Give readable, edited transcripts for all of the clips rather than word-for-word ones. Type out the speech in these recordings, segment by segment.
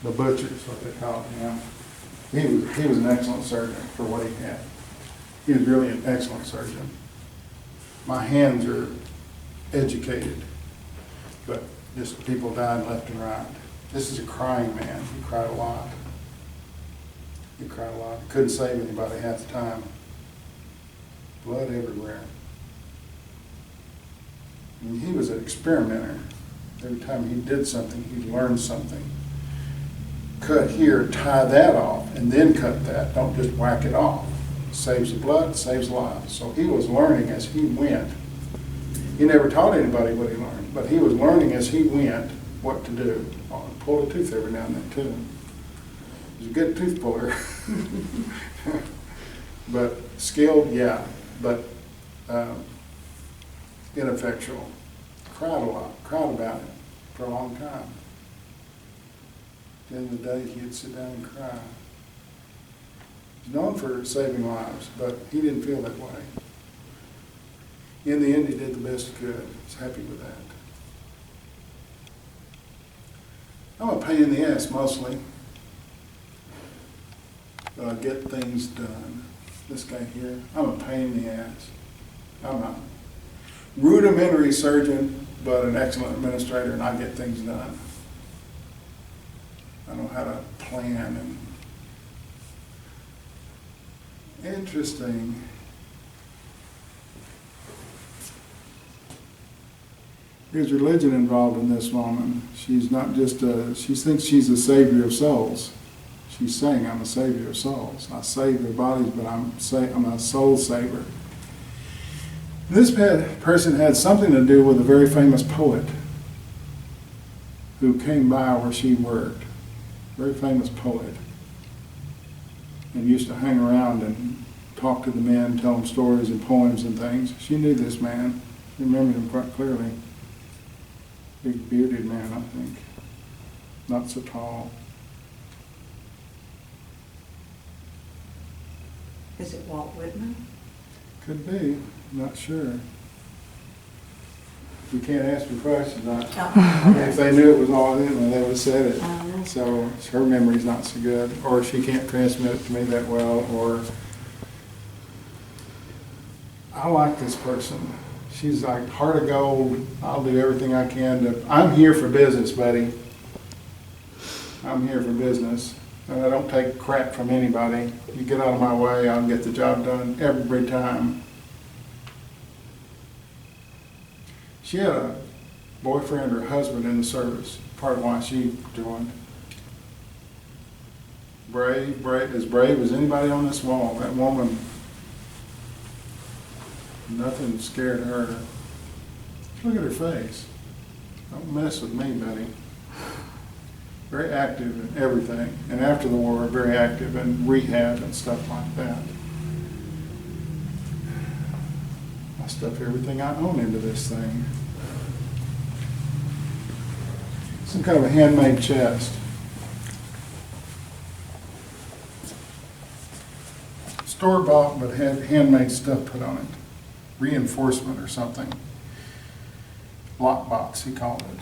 the butcher is what they call him now. He was an excellent surgeon for what he had. He was really an excellent surgeon. My hands are educated, but just people died left and right. This is a crying man. He cried a lot. He cried a lot. Couldn't save anybody half the time. Blood everywhere. And he was an experimenter. Every time he did something, he learned something. Cut here, tie that off, and then cut that. Don't just whack it off. Saves the blood, saves lives. So he was learning as he went. He never taught anybody what he learned, but he was learning as he went what to do. Oh, pulled a tooth every now and then too. He was a good tooth puller. But skilled, yeah, but ineffectual. Cried a lot, cried about it for a long time. At the end of the day, he'd sit down and cry. He's known for saving lives, but he didn't feel that way. In the end, he did the best he could. He's happy with that. I'm a pain in the ass mostly, but I get things done. This guy here, I'm a pain in the ass. I'm a rudimentary surgeon, but an excellent administrator, and I get things done. I know how to plan and interesting. There's religion involved in this woman. She's not just she thinks she's a savior of souls. She's saying, I'm a savior of souls. I save their bodies, but I'm a soul saver. This person had something to do with a very famous poet who came by where she worked. Very famous poet. And used to hang around and talk to the men, tell them stories and poems and things. She knew this man. She remembered him quite clearly. Big bearded man, I think. Not so tall. Is it Walt Whitman? Could be, not sure. We can't ask her questions. If they knew it was all in there, they would have said it. So her memory's not so good, or she can't transmit it to me that well, or I like this person. She's like heart of gold. I'll do everything I can to. I'm here for business, buddy. I'm here for business. And I don't take crap from anybody. You get out of my way, I'll get the job done every time. She had a boyfriend or husband in the service, part of why she joined. As brave as anybody on this wall. That woman, nothing scared her. Look at her face. Don't mess with me, buddy. Very active in everything. And after the war, very active in rehab and stuff like that. I stuff everything I own into this thing. Some kind of a handmade chest. Store-bought, but had handmade stuff put on it. Reinforcement or something. Lockbox, he called it.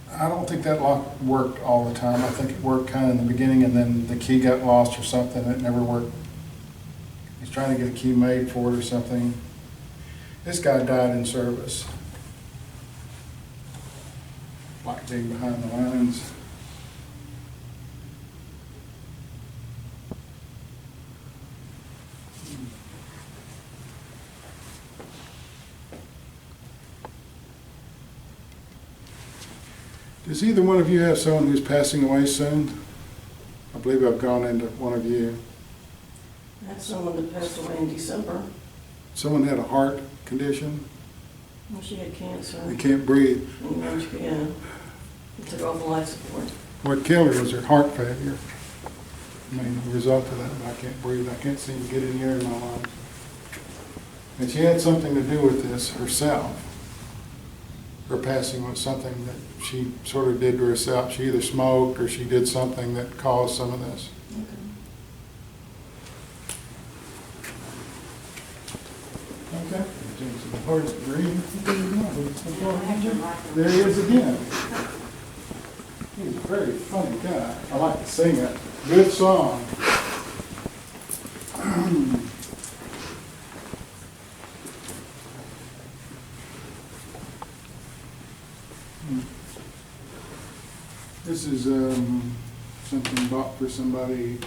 I don't think that lock worked all the time. I think it worked kind of in the beginning, and then the key got lost or something. It never worked. He's trying to get a key made for it or something. This guy died in service. Like being behind the lines. Does either one of you have someone who's passing away soon? I believe I've gone into one of you. I had someone that passed away in December. Someone had a heart condition. Well, she had cancer. They can't breathe. Yeah. It took off the life support. What killed her was her heart failure. I mean, the result of that, I can't breathe. I can't seem to get any air in my lungs. And she had something to do with this herself. Her passing was something that she sort of did to herself. She either smoked or she did something that caused some of this. Okay. Heart breathe. There he is again. He's a very funny guy. I like to sing it. Good song. This is something bought for somebody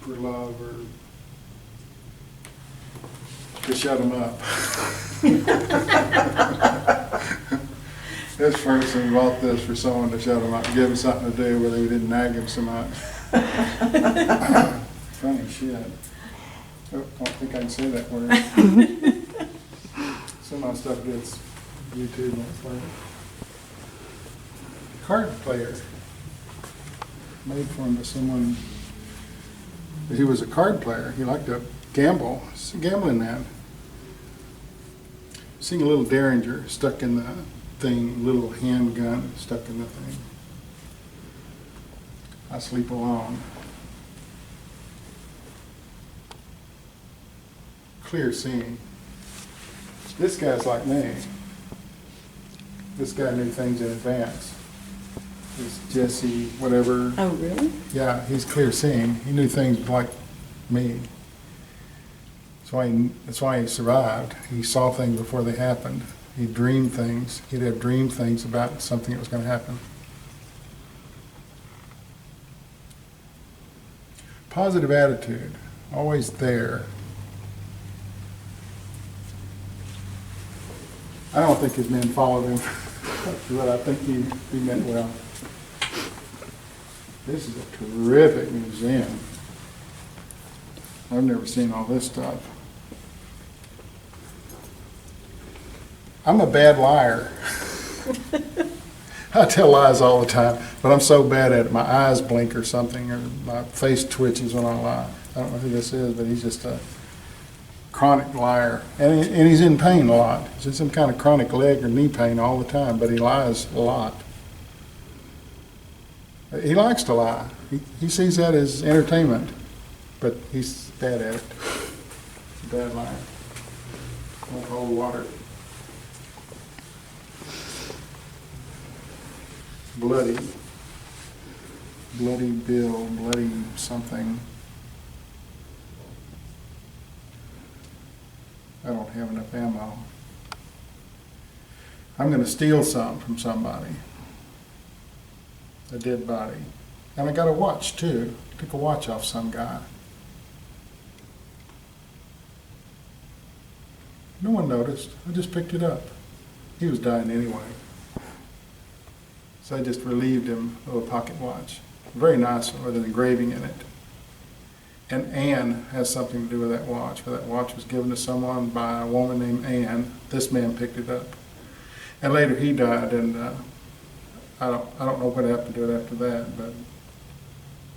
for love or to shut them up. This person bought this for someone to shut them up, give them something to do where they didn't nag him so much. Funny shit. Oh, I don't think I can say that word. Some of my stuff gets YouTube and it's like card player. Made for him to someone. He was a card player. He liked to gamble. He's a gambling man. Seeing a little Derringer stuck in the thing, little handgun stuck in the thing. I sleep alone. Clear seeing. This guy's like me. This guy knew things in advance. He's Jesse, whatever. Oh, really? Yeah, he's clear seeing. He knew things like me. That's why he survived. He saw things before they happened. He dreamed things. He'd have dreamed things about something that was going to happen. Positive attitude, always there. I don't think his men followed him, but I think he meant well. This is a terrific museum. I've never seen all this stuff. I'm a bad liar. I tell lies all the time, but I'm so bad at it. My eyes blink or something, or my face twitches when I lie. I don't know who this is, but he's just a chronic liar. And he's in pain a lot. He's in some kind of chronic leg or knee pain all the time, but he lies a lot. He likes to lie. He sees that as entertainment, but he's bad at it. He's a bad liar. Won't hold water. Bloody Bill, bloody something. I don't have enough ammo. I'm going to steal some from somebody. A dead body. And I got a watch too. Took a watch off some guy. No one noticed. I just picked it up. He was dying anyway. So I just relieved him of a pocket watch. Very nice one with an engraving in it. And Anne has something to do with that watch. For that watch was given to someone by a woman named Anne. This man picked it up. And later he died, and I don't know what happened to it after that, but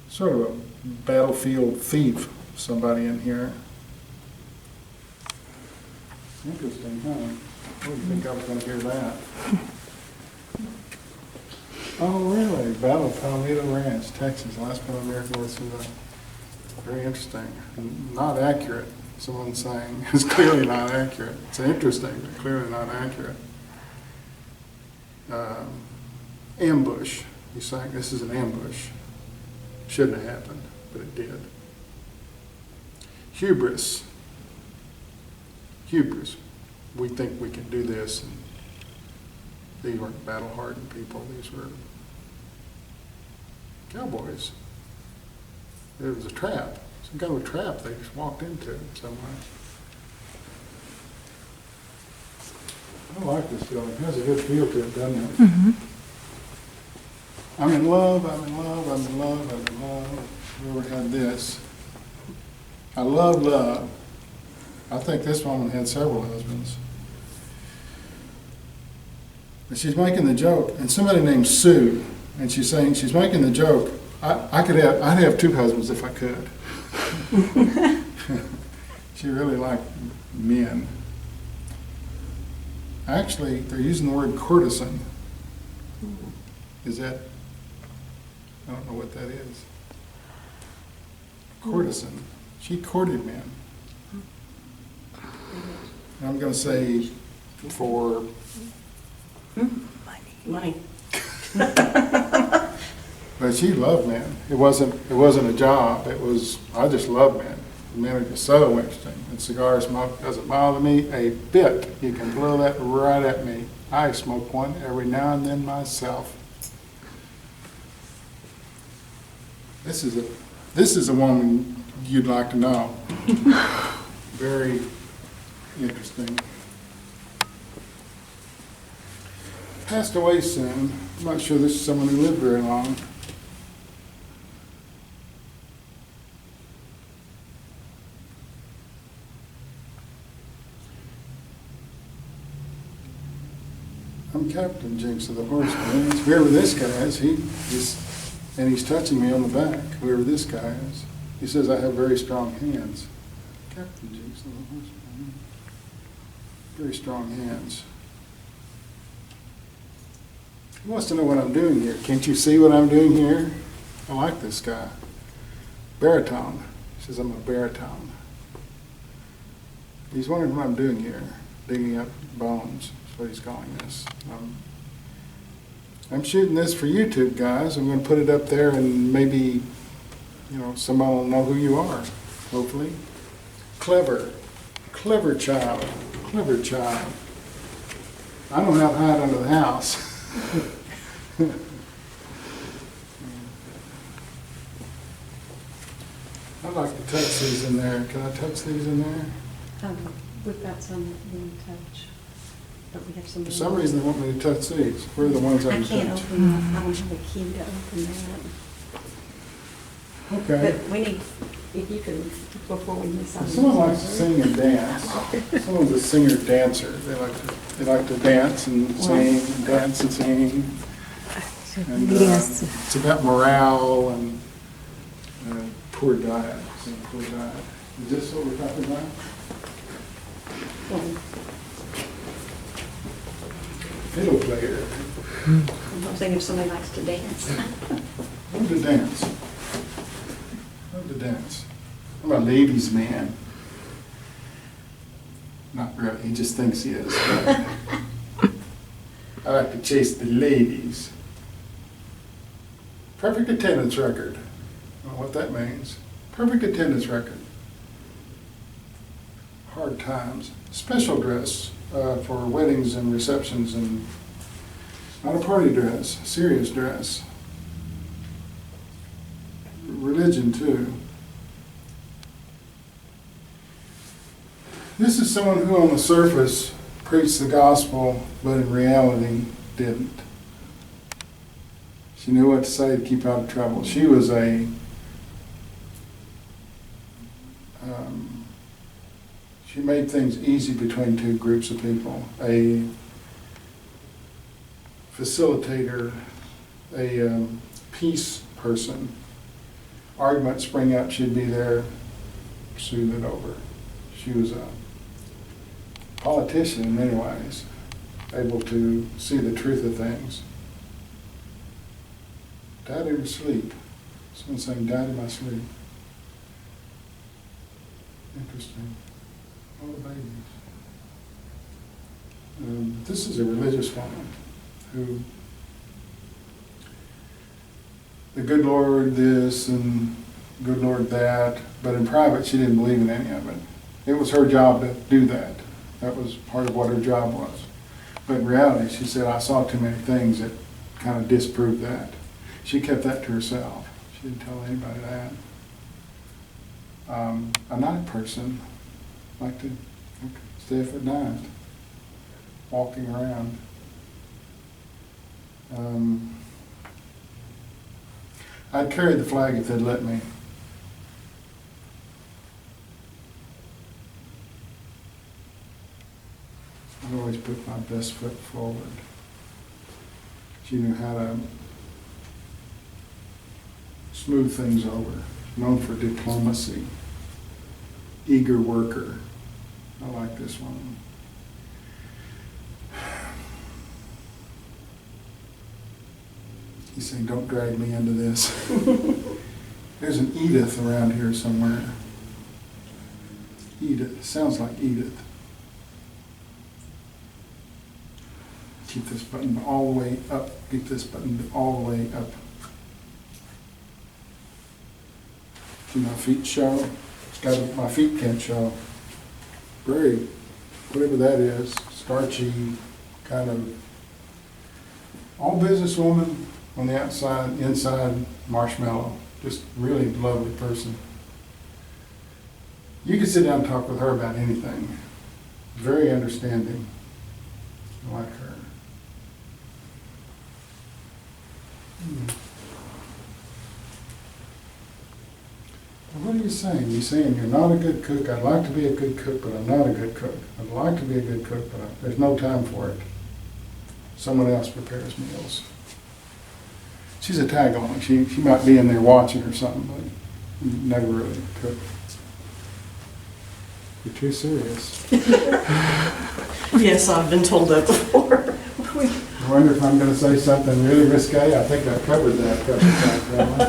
sort of a battlefield thief, somebody in here. Interesting, huh? I wouldn't think I was going to hear that. Oh, really? Battle of Palomito Ranch, Texas. Last one American West Sudan. Very interesting. Not accurate. Someone's saying it's clearly not accurate. It's interesting, but clearly not accurate. Ambush. He's saying this is an ambush. Shouldn't have happened, but it did. Hubris. Hubris. We think we can do this. And these weren't battle-hardened people. These were cowboys. It was a trap. Some kind of a trap they just walked into somewhere. I like this building. It has a good feel to it, doesn't it? Mm-hmm. I'm in love, I'm in love, I'm in love, I'm in love. Whoever had this. I love love. I think this woman had several husbands. But she's making the joke, and somebody named Sue, and she's saying, she's making the joke, I'd have two husbands if I could. She really liked men. Actually, they're using the word courtesan. Is that, I don't know what that is. Courtesan. She courted men. I'm going to say for Money. But she loved men. It wasn't a job. I just love men. Men are just so interesting. And cigar smoke doesn't bother me a bit. You can blow that right at me. I smoke one every now and then myself. This is a woman you'd like to know. Very interesting. Passed away soon. I'm not sure this is someone who lived very long. I'm Captain Jinx of the Horsemen. Whoever this guy is, and he's touching me on the back, whoever this guy is. He says I have very strong hands. Captain Jinx of the Horsemen. Very strong hands. He wants to know what I'm doing here. Can't you see what I'm doing here? I like this guy. Baritone. He says I'm a baritone. He's wondering what I'm doing here. Digging up bones. That's what he's calling this. I'm shooting this for YouTube, guys. I'm going to put it up there and maybe, somebody will know who you are, hopefully. Clever. Clever child. Clever child. I don't have to hide under the house. I'd like to touch these in there. Can I touch these in there? We've got some in touch, but we have some. For some reason, they want me to touch these. Where are the ones I I can can't touch? open that. I don't have a key to open that. Okay. But we need, if you can, before we miss out. Someone likes to sing and dance. Someone's a singer dancer. They like to dance and sing, and dance and sing. And Yes. it's about morale and poor diet. Poor diet. Is this what we're talking about? Fiddle player. I'm thinking if somebody likes to dance. Love to dance. Love to dance. I'm a ladies' man. Not really, he just thinks he is. I like to chase the ladies. Perfect attendance record. I don't know what that means. Perfect attendance record. Hard times. Special dress for weddings and receptions and not a party dress, serious dress. Religion too. This is someone who on the surface preached the gospel, but in reality didn't. She knew what to say to keep out of trouble. She was she made things easy between two groups of people. A facilitator, a peace person. Arguments spring up, she'd be there, soothe it over. She was a politician in many ways, able to see the truth of things. Died in her sleep. Someone saying, died in my sleep. Interesting. All the babies. This is a religious woman who, the good Lord this and good Lord that, but in private she didn't believe in any of it. It was her job to do that. That was part of what her job was. But in reality, she said, I saw too many things that kind of disproved that. She kept that to herself. She didn't tell anybody that. A night person, like to stay up at night, walking around. I'd carry the flag if they'd let me. I always put my best foot forward. She knew how to smooth things over. Known for diplomacy. Eager worker. I like this one. He's saying, don't drag me into this. There's an Edith around here somewhere. Edith. Sounds like Edith. keep this button all the way up, get this button all the way up. Do my feet show? It's got, my feet can't show. Very, whatever that is, starchy, kind of, all businesswoman on the outside, inside marshmallow. Just really lovely person. You can sit down and talk with her about anything. Very understanding. I like her. What are you saying? You're saying you're not a good cook. I'd like to be a good cook, but I'm not a good cook. I'd like to be a good cook, but there's no time for it. Someone else prepares meals. She's a tag along. She might be in there watching or something, but never really cook. You're too serious. Yes, I've been told that before. I wonder if I'm going to say something really risque. I think I covered that a couple of times, haven't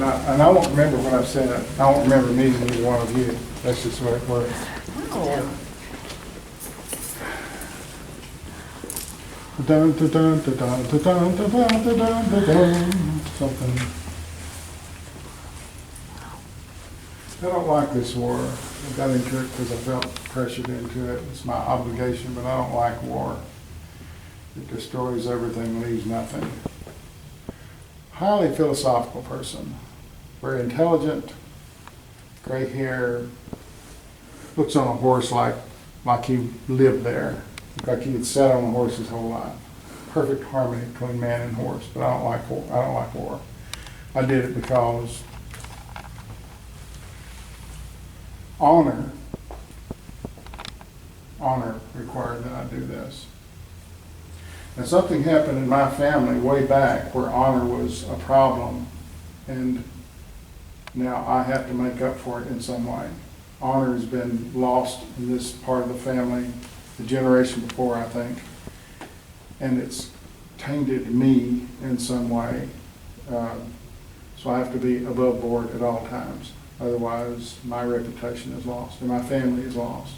I? And I won't remember what I've said. I won't remember meeting either one of you. That's just the way it works. Oh. Dun, dun, dun, dun, dun, dun, dun, dun, dun, dun, dun, dun, something. I don't like this war. I got into it because I felt pressured into it. It's my obligation, but I don't like war. It destroys everything, leaves nothing. Highly philosophical person. Very intelligent, gray hair, looks on a horse like he lived there, like he had sat on a horse his whole life. Perfect harmony between man and horse, but I don't like war. I don't like war. I did it because honor required that I do this. And something happened in my family way back where honor was a problem, and now I have to make up for it in some way. Honor has been lost in this part of the family, the generation before, I think, and it's tainted me in some way. So I have to be above board at all times. Otherwise, my reputation is lost and my family is lost.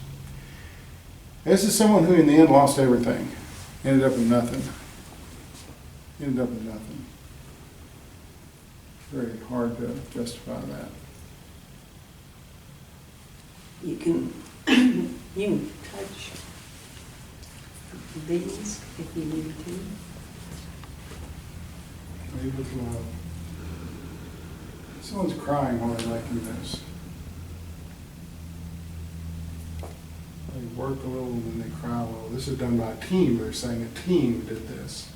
This is someone who in the end lost everything. Ended up with nothing. Ended up with nothing. Very hard to justify that. You can touch these if you need to. Leave with love. Someone's crying while they're making this. They work a little and then they cry a little. This is done by a team. They're saying a team did this.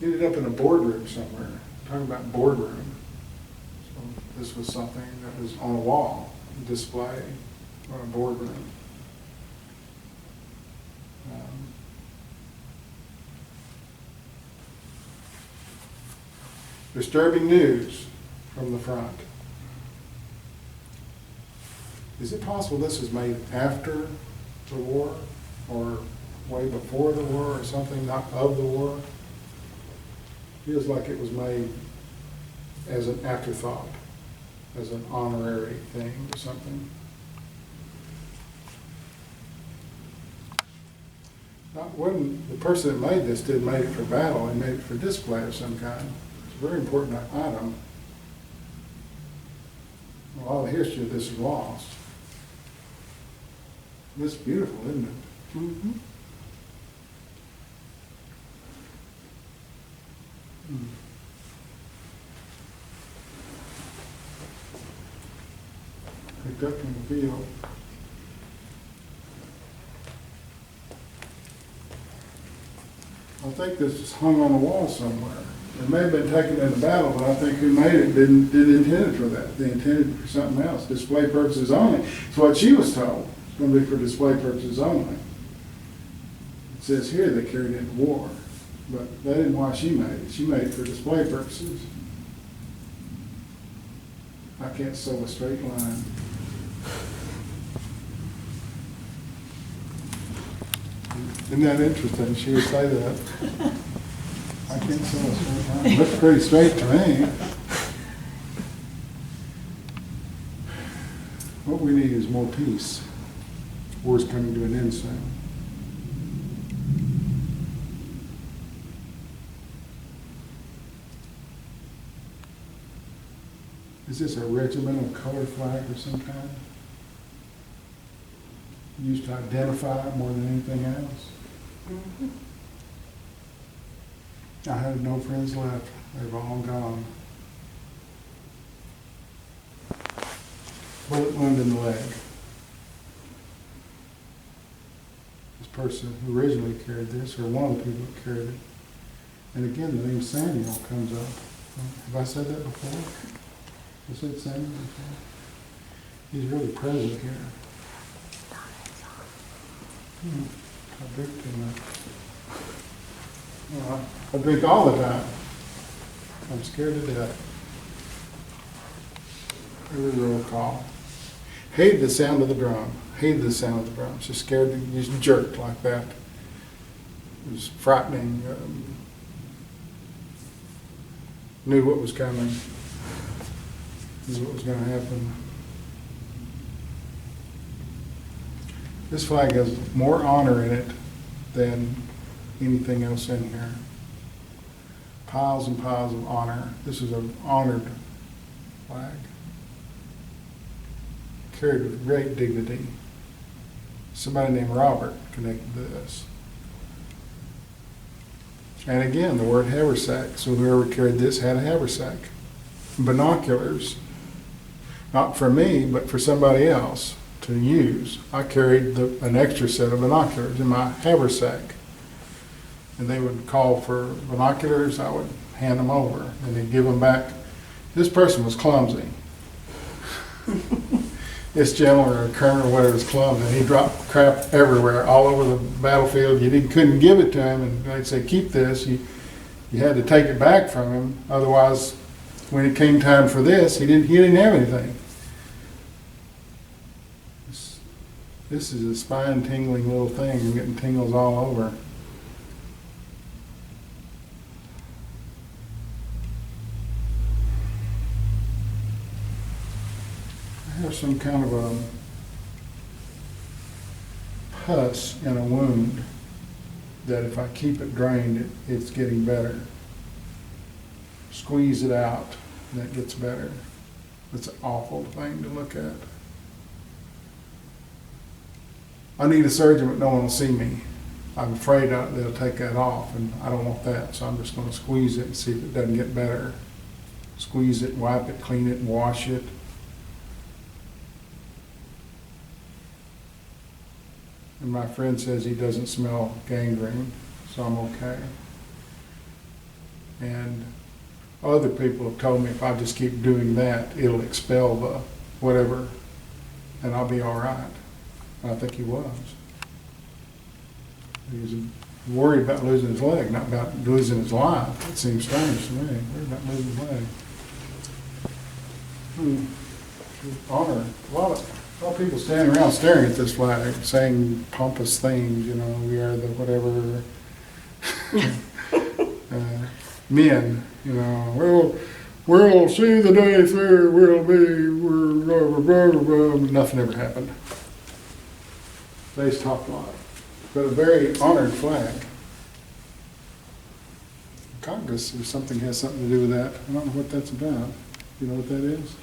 Ended up in a boardroom somewhere. Talking about boardroom. So this was something that was on a wall, display on a boardroom. Disturbing news from the front. Is it possible this was made after the war or way before the war or something, not of the war? Feels like it was made as an afterthought, as an honorary thing or something. The person that made this didn't make it for battle, they made it for display of some kind. It's a very important item. A lot of the history of this is lost. It's beautiful, isn't it? Mm-hmm. Picked up in the field. I think this is hung on the wall somewhere. It may have been taken in a battle, but I think who made it didn't intend it for that. They intended it for something else, display purposes only. It's what she was told. It's going to be for display purposes only. It says here they carried it into war, but that isn't why she made it. She made it for display purposes. I can't sew a straight line. Isn't that interesting? She would say that. I can't sew a straight line. Looks pretty straight to me. What What we need is more peace. War's coming to an end soon. Is this a regimental color flag of some kind? Used to identify more than anything else? I have no friends left. They've all gone. Bullet wound in the leg. This person who originally carried this, or one of the people that carried it. And again, the name Samuel comes up. Have I said that before? I said Samuel before? He's really present here. I drink too much. Well, I drink all the time. I'm scared to death. There was a roll call. Hated the sound of the drum. Hated the sound of the drum. Just scared to just jerk like that. It was frightening. Knew what was coming. Knew what was going to happen. This flag has more honor in it than anything else in here. Piles and piles of honor. This is an honored flag. Carried with great dignity. Somebody named Robert connected to this. And again, the word haversack. So whoever carried this had a haversack. Binoculars. Not for me, but for somebody else to use. I carried an extra set of binoculars in my haversack. And they would call for binoculars, I would hand them over, and they'd give them back. This person was clumsy. This gentleman or colonel or whatever was clumsy, and he dropped crap everywhere, all over the battlefield. Couldn't give it to him, and they'd say, keep this. You had to take it back from him, otherwise, when it came time for this, he didn't have anything. This is a spine-tingling little thing. I'm getting tingles all over. I have some kind of a pus in a wound that if I keep it drained, it's getting better. Squeeze it out, and it gets better. It's an awful thing to look at. I need a surgeon, but no one will see me. I'm afraid they'll take that off, and I don't want that, so I'm just going to squeeze it and see if it doesn't get better. Squeeze it, wipe it, clean it, and wash it. And my friend says he doesn't smell gangrene, so I'm okay. And other people have told me if I just keep doing that, it'll expel the whatever, and I'll be all right. I think he was. He was worried about losing his leg, not about losing his life. It seems strange to me. Worried about losing his leg. Honor. A lot of people standing around staring at this flag, saying pompous things, we are the whatever. Men, we'll see the day through, we're blah, blah, blah, blah. Nothing ever happened. They talked a lot, but a very honored flag. Congress or something has something to do with that. I don't know what that's about. You know what that is?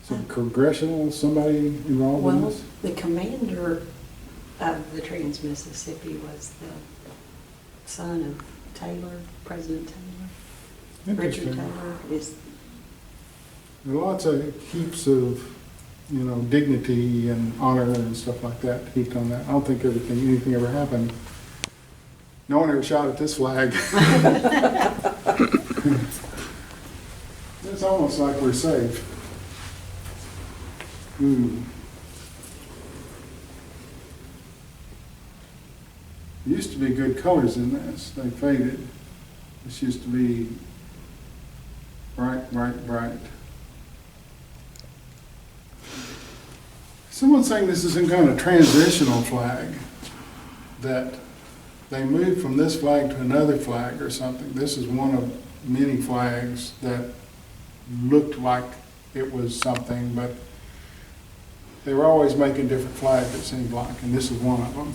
Some congressional, somebody involved in Well, this? the commander of the Trans-Mississippi was the son of Taylor, President Taylor. Richard Interesting. Taylor is, There are lots of heaps of, dignity and honor and stuff like that heaped on that. I don't think anything ever happened. No one ever shot at this flag. It's almost like we're safe. Used to be good colors in this. They faded. This used to be bright, bright, bright. Someone's saying this is some kind of transitional flag, that they moved from this flag to another flag or something. This is one of many flags that looked like it was something, but They were always making different flags, it seemed like, and this is one of them.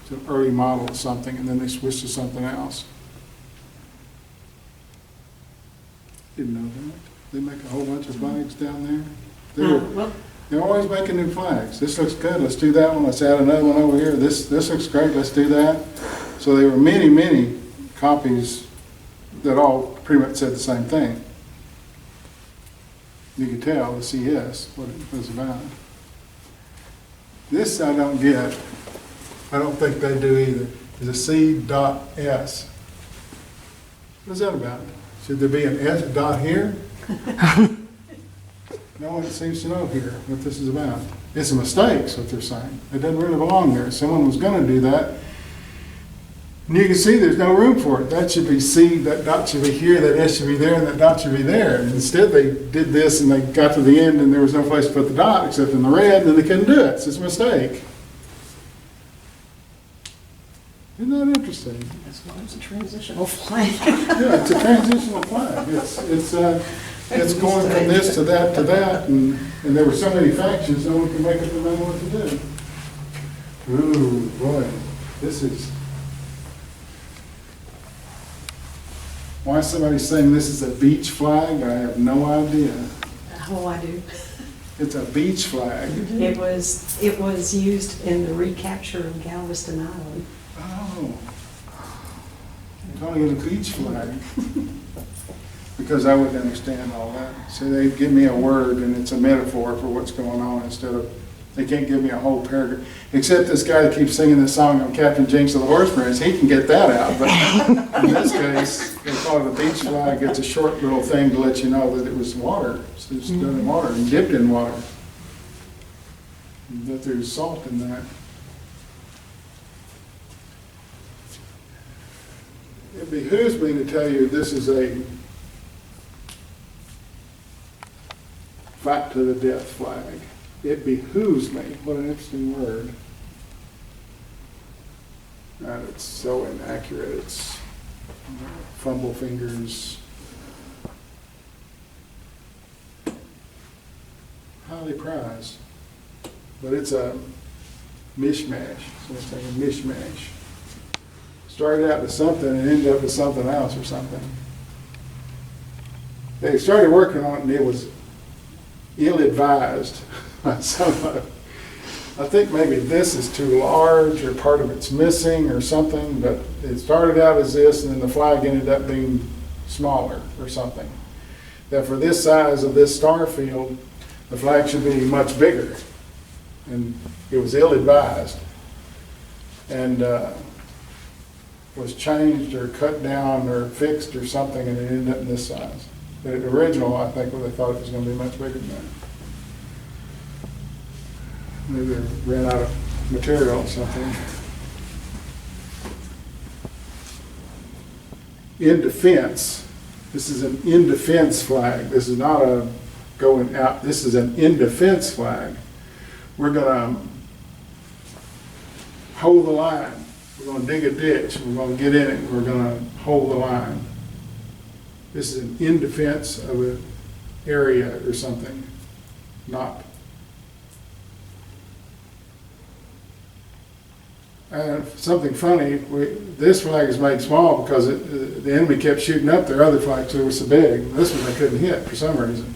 It's an early model of something, and then they switched to something else. Didn't know that. They make a whole bunch of flags down there. Well, They're always making new flags. This looks good, let's do that one, let's add another one over here. This looks great, let's do that. So there were many, many copies that all pretty much said the same thing. You could tell the CS, what it was about. This I don't get. I don't think they do either. Is a C.S. What's that about? Should there be an S dot here? No one seems to know here what this is about. It's a mistake, is what they're saying. It doesn't really belong there. Someone was going to do that. And you can see there's no room for it. That should be C, that dot should be here, that S should be there, and that dot should be there. And instead they did this and they got to the end and there was no place to put the dot except in the red and they couldn't do it. So it's a mistake. Isn't that interesting? that's why it's a transitional flag. Yeah, it's a transitional flag. It's going from this to that, and there were so many factions, no one could make up their mind what to do. Ooh, boy, this is... Why somebody's saying this is a beach flag, I have no idea. Oh, I do. It's a beach flag. It was used in the recapture of Galveston Island. Oh. I'm calling it a beach flag. Because I wouldn't understand all that. So they give me a word and it's a metaphor for what's going on instead of, they can't give me a whole paragraph. Except this guy that keeps singing this song on Captain Jinx of the Horse Prince, he can get that out. But in this case, they call it a beach flag. It's a short little thing to let you know that it was water. So it's done in water and dipped in water. And that there's salt in that. It behooves me to tell you this is a fight to the death flag. It behooves me. What an interesting word. And it's so inaccurate. It's fumble fingers. Highly prized. But it's a mishmash. So it's like a mishmash. Started out with something and ended up with something else or something. They started working on it and it was ill-advised by somebody. I think maybe this is too large or part of it's missing or something, but it started out as this and then the flag ended up being smaller or something. That for this size of this star field, the flag should be much bigger. And it was ill-advised. And was changed or cut down or fixed or something and it ended up in this size. The original, I think, they thought it was going to be much bigger than that. Maybe they ran out of material or something. In defense. This is an in defense flag. This is not a going out. This is an in defense flag. We're going to hold the line. We're going to dig a ditch. We're going to get in it. We're going to hold the line. This is an in defense of an area or something, not. Something funny, this flag is made small because the enemy kept shooting up their other flags so it was so big. This one they couldn't hit for some reason.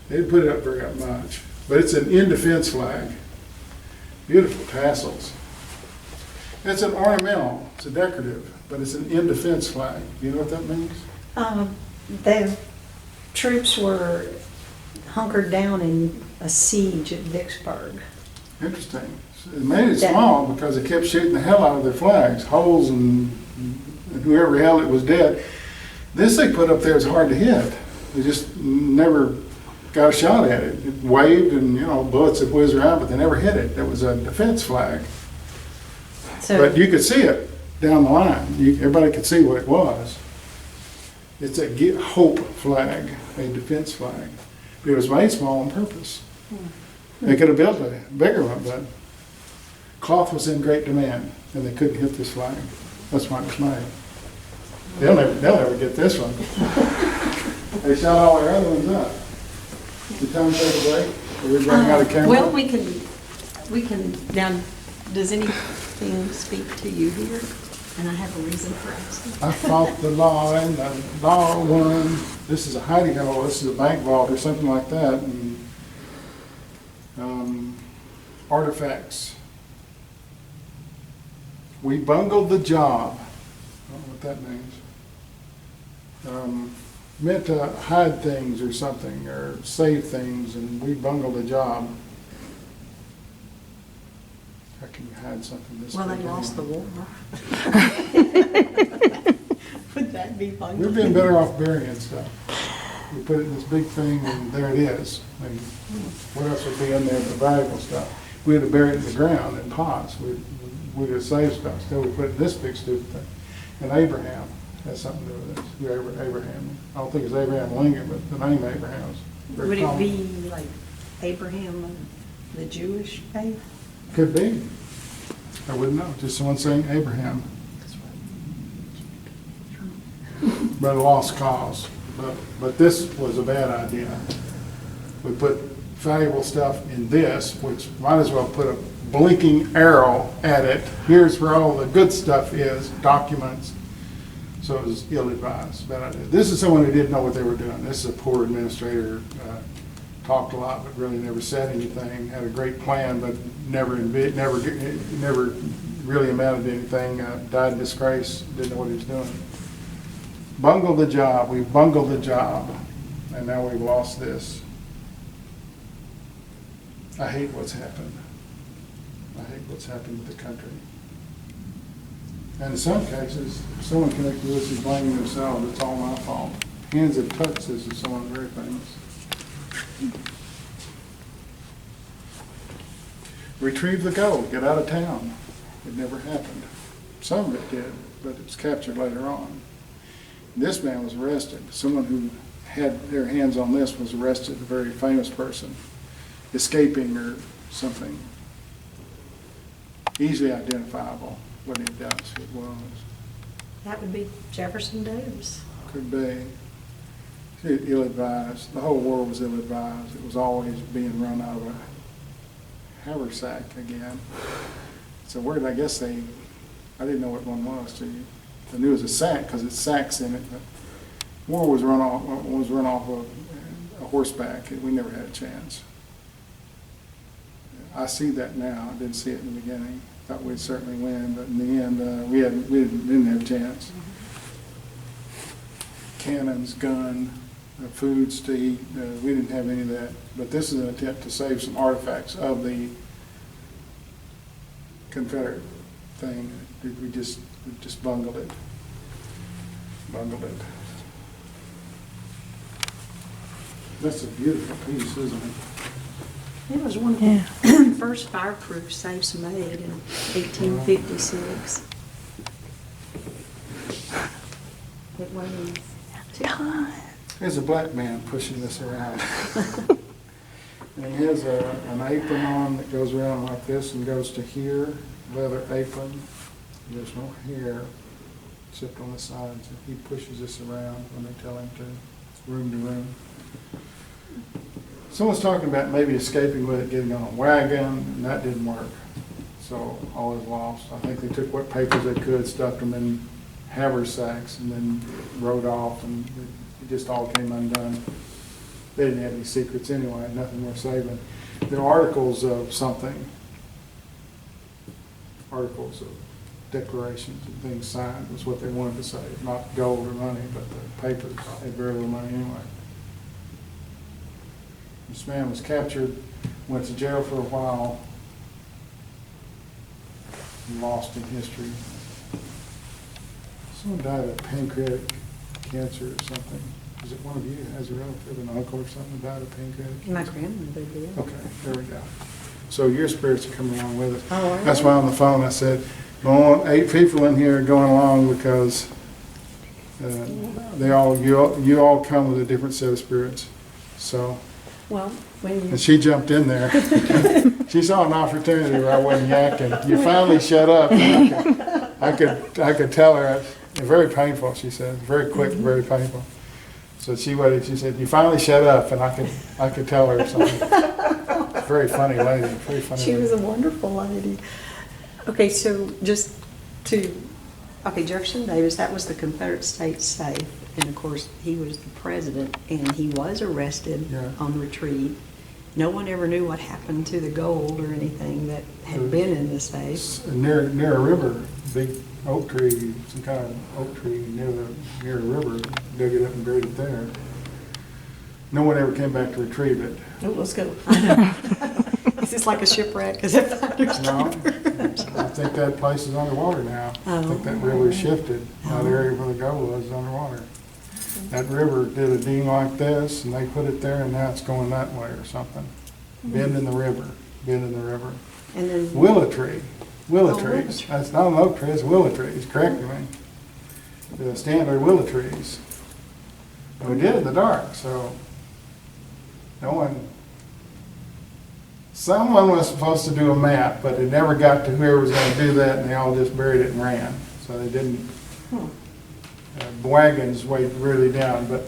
They didn't put it up very much. But it's an in defense flag. Beautiful tassels. It's an ornamental, it's a decorative, but it's an in defense flag. Do you know what that means? The troops were hunkered down in a siege at Vicksburg. Interesting. It made it small because they kept shooting the hell out of their flags, holes and whoever held it was dead. This they put up there is hard to hit. They just never got a shot at it. It waved and, bullets would whiz around, but they never hit it. It was a defense flag. But you could see it down the line. Everybody could see what it was. It's a Get Hope flag, a defense flag. But it was made small on purpose. They could have built a bigger one, but cloth was in great demand, and they couldn't hit this flag. That's why it was made. They'll never get this one. They shot all their other ones up. Did Tom take a break? Are we running out of camera? Well, we can, now, does anything speak to you here? And I have a reason for asking. I fought the law and the law won. This is a hiding hole, this is a bank vault or something like that. And, artifacts. We bungled the job. I don't know what that means. Meant to hide things or something, or save things, and we bungled the job. How can you hide something this big? Well, they lost the war. Would that be fun? We've been better off burying stuff. We put it in this big thing, and there it is. I mean, what else would be in there but valuable stuff? We had to bury it in the ground in pots. We'd have saved stuff. Still, we put it in this big stupid thing. And Abraham has something to do with this. Abraham. I don't think it's Abraham Lincoln, but the name Abraham is very Would it common. be like Abraham, the Jewish faith? Could be. I wouldn't know. Just someone saying Abraham. But a lost cause. But this was a bad idea. We put valuable stuff in this, which might as well put a blinking arrow at it. Here's where all the good stuff is, documents. So it was ill-advised, bad idea. This is someone who didn't know what they were doing. This is a poor administrator, talked a lot, but really never said anything, had a great plan, but never really amounted to anything, died in disgrace, didn't know what he was doing. Bungled the job, we bungled the job, and now we've lost this. I hate what's happened. I hate what's happened with the country. And in some cases, if someone connected with us is blaming themselves, it's all my fault. Hands That Touch This is someone very famous. Retrieve the gold, get out of town. It never happened. Some of it did, but it was captured later on. This man was arrested. Someone who had their hands on this was arrested, a very famous person, escaping or something. Easily identifiable what he does, it was. That would be Jefferson Davis. Could be. Ill-advised. The whole war was ill-advised. It was always being run out of a haversack again. So where did I guess I didn't know what one was. So I knew it was a sack because it's sacks in it. But war was run off of a horseback. We never had a chance. I see that now. I didn't see it in the beginning. Thought we'd certainly win, but in the end, we didn't have a chance. Cannons, gun, foods to eat. We didn't have any of that. But this is an attempt to save some artifacts of the Confederate thing. We just bungled it. Bungled it. That's a beautiful piece, isn't it? It was one of the first fireproof safes made in 1856. It weighs 2 pounds. There's a black man pushing this around. And he has an apron on that goes around like this and goes to here, leather apron. There's no hair except on the sides. He pushes this around when they tell him to, room to room. Someone's talking about maybe escaping with it, getting on a wagon, and that didn't work. So all is lost. I think they took what papers they could, stuffed them in haversacks, and then rode off, and it just all came undone. They didn't have any secrets anyway, nothing worth saving. There are articles of something, articles of declarations and things signed was what they wanted to save, not gold or money, but the papers had very little money anyway. This man was captured, went to jail for a while, and lost in history. Someone died of pancreatic cancer or something. Is it one of you that has a relative, an uncle or something, that died of pancreatic cancer? My grandmother did. Okay, there we go. So your spirits are coming along with us. Oh, are That's they? why on the phone I said, I want 8 people in here going along because you all come with a different set of spirits. So, Well, when you, and she jumped in there. She saw an opportunity where I wasn't yakking. You finally shut up. I could tell her. Very painful, she said. Very quick, very painful. So she waited. She said, "You finally shut up," and I could tell her something. Very funny lady, very funny She was a lady. wonderful lady. Okay, so just okay, Jefferson Davis, that was the Confederate States safe. And of course, he was the president and he was arrested Yeah. on the retreat. No one ever knew what happened to the gold or anything that had been in the safe. It's near a river, big oak tree, some kind of oak tree near the river, dug it up and buried it there. No one ever came back to retrieve it. Oh, let's go. I know. Is this like a shipwreck? Is it finders No, keepers? I think that place is underwater now. I think that river shifted. Now the area where the gold was is underwater. That river did a ding like this, and they put it there, and now it's going that way or something. Bend in the river, bend in the river. And then, Willow tree, willow Oh, willow trees. tree. That's not an oak tree, it's willow trees, correct me. The standard willow trees. And we did it in the dark, so no one, someone was supposed to do a map, but it never got to whoever was gonna do that, and they all just buried it and ran. So they didn't, wagons weighed really down, but,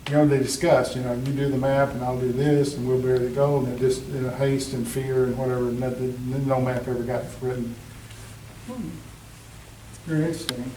you know, they discussed, you know, you do the map and I'll do this, and we'll bury the gold, and it just, in a haste and fear and whatever, no map ever got written. Very interesting.